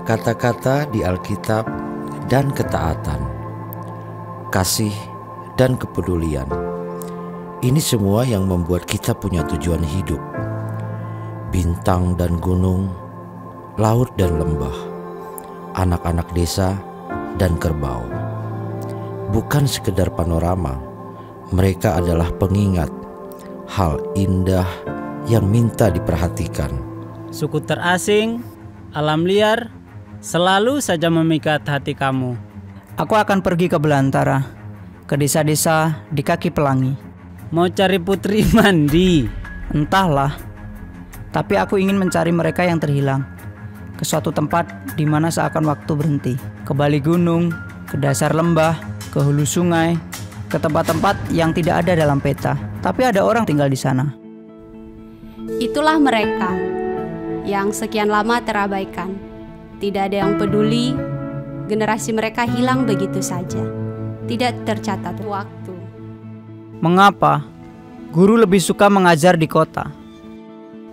Kata-kata di Alkitab dan ketaatan, kasih dan kepedulian, ini semua yang membuat kita punya tujuan hidup. Bintang dan gunung, laut dan lembah, anak-anak desa dan kerbau, bukan sekedar panorama, mereka adalah pengingat hal indah yang minta diperhatikan. Suku terasing, alam liar, selalu saja memikat hati kamu. Aku akan pergi ke belantara, ke desa-desa di kaki pelangi. Mau cari putri mandi? Entahlah, tapi aku ingin mencari mereka yang terhilang, ke suatu tempat di mana seakan waktu berhenti, ke balik gunung, ke dasar lembah, ke hulu sungai, ke tempat-tempat yang tidak ada dalam peta, tapi ada orang tinggal di sana. Itulah mereka yang sekian lama terabaikan. Tidak ada yang peduli, generasi mereka hilang begitu saja. Tidak tercatat waktu. Mengapa guru lebih suka mengajar di kota,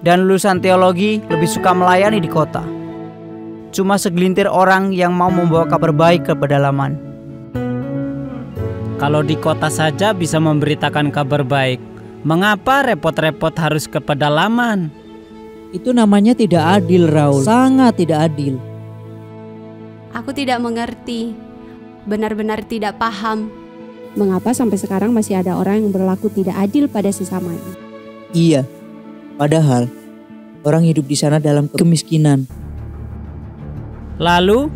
dan lulusan teologi lebih suka melayani di kota? Cuma segelintir orang yang mau membawa kabar baik ke pedalaman. Kalau di kota saja bisa memberitakan kabar baik, mengapa repot-repot harus ke pedalaman? Itu namanya tidak adil, Raul. Sangat tidak adil. Aku tidak mengerti, benar-benar tidak paham. Mengapa sampai sekarang masih ada orang yang berlaku tidak adil pada sesamanya? Iya, padahal orang hidup di sana dalam kemiskinan. Lalu,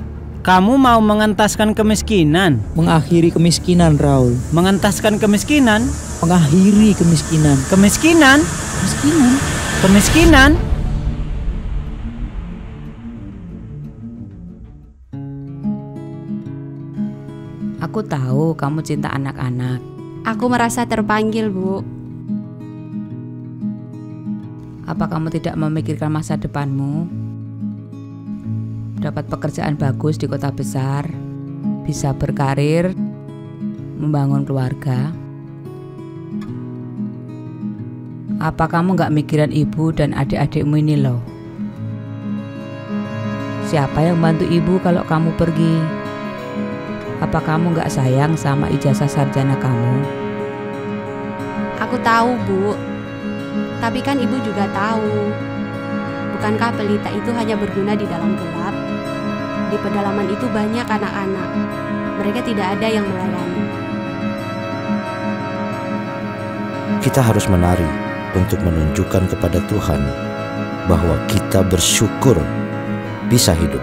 kamu mau mengentaskan kemiskinan? Mengakhiri kemiskinan, Raul. Mengentaskan kemiskinan? Mengakhiri kemiskinan. Kemiskinan? Kemiskinan. Kemiskinan? Aku tahu kamu cinta anak-anak. Aku merasa terpanggil, Bu. Apa kamu tidak memikirkan masa depanmu? Dapat pekerjaan bagus di kota besar, bisa berkarir, membangun keluarga. Apa kamu gak mikirin ibu dan adik-adikmu ini loh? Siapa yang bantu ibu kalau kamu pergi? Apa kamu gak sayang sama ijazah sarjana kamu? Aku tahu, Bu. Tapi kan Ibu juga tahu. Bukankah pelita itu hanya berguna di dalam gelap? Di pedalaman itu banyak anak-anak. Mereka tidak ada yang melayani. Kita harus menari untuk menunjukkan kepada Tuhan bahwa kita bersyukur bisa hidup.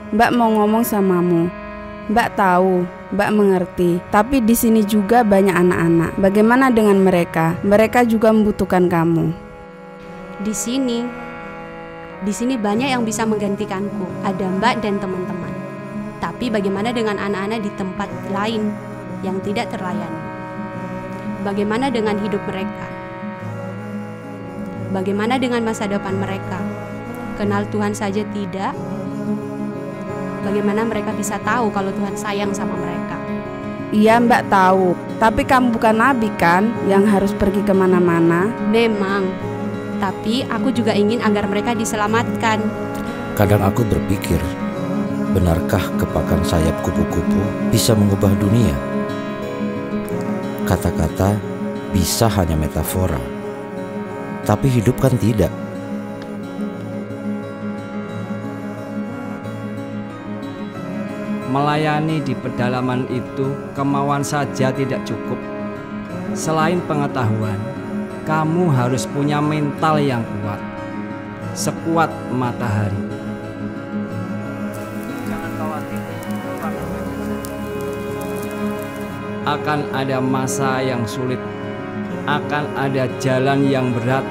Mbak mau ngomong samamu. Mbak tahu, Mbak mengerti. Tapi di sini juga banyak anak-anak. Bagaimana dengan mereka? Mereka juga membutuhkan kamu. Di sini banyak yang bisa menggantikanku. Ada Mbak dan teman-teman. Tapi bagaimana dengan anak-anak di tempat lain yang tidak terlayani? Bagaimana dengan hidup mereka? Bagaimana dengan masa depan mereka? Kenal Tuhan saja tidak? Bagaimana mereka bisa tahu kalau Tuhan sayang sama mereka? Iya, Mbak tahu. Tapi kamu bukan nabi kan yang harus pergi kemana-mana? Memang. Tapi aku juga ingin agar mereka diselamatkan. Kadang aku berpikir, benarkah kepakan sayap kupu-kupu bisa mengubah dunia? Kata-kata bisa hanya metafora, tapi hidup kan tidak. Melayani di pedalaman itu kemauan saja tidak cukup. Selain pengetahuan, kamu harus punya mental yang kuat, sekuat matahari. Jangan khawatir. Akan ada masa yang sulit, akan ada jalan yang berat,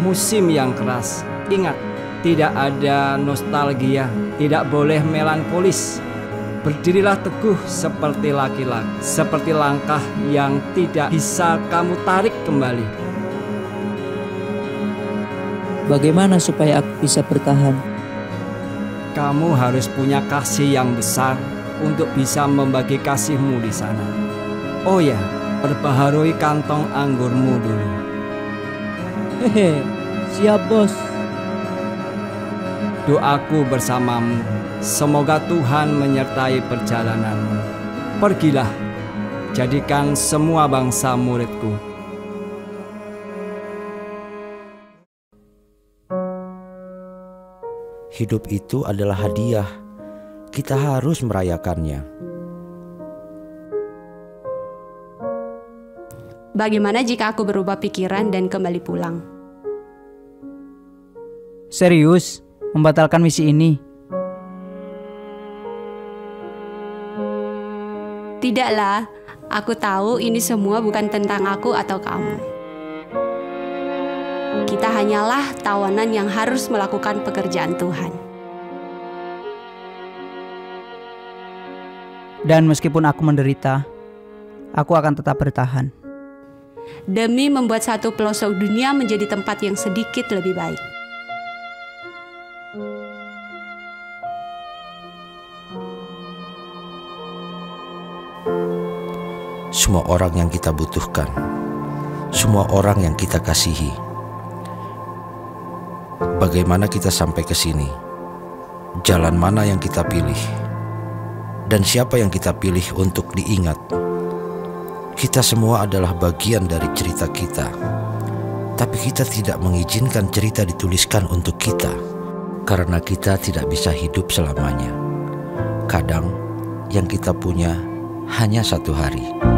musim yang keras. Ingat, tidak ada nostalgia, tidak boleh melankolis. Berdirilah teguh seperti laki-laki, seperti langkah yang tidak bisa kamu tarik kembali. Bagaimana supaya aku bisa bertahan? Kamu harus punya kasih yang besar untuk bisa membagi kasihmu di sana. Oh ya, perbaharui kantong anggurmu dulu. Hehe, siap bos. Doaku bersamamu, semoga Tuhan menyertai perjalananmu. Pergilah, jadikan semua bangsa muridku. Hidup itu adalah hadiah. Kita harus merayakannya. Bagaimana jika aku berubah pikiran dan kembali pulang? Serius, membatalkan misi ini? Tidaklah, aku tahu ini semua bukan tentang aku atau kamu. Kita hanyalah tawanan yang harus melakukan pekerjaan Tuhan. Dan meskipun aku menderita, aku akan tetap bertahan. Demi membuat satu pelosok dunia menjadi tempat yang sedikit lebih baik. Semua orang yang kita butuhkan, semua orang yang kita kasihi. Bagaimana kita sampai ke sini? Jalan mana yang kita pilih? Dan siapa yang kita pilih untuk diingat? Kita semua adalah bagian dari cerita kita, tapi kita tidak mengizinkan cerita dituliskan untuk kita, karena kita tidak bisa hidup selamanya. Kadang yang kita punya hanya satu hari.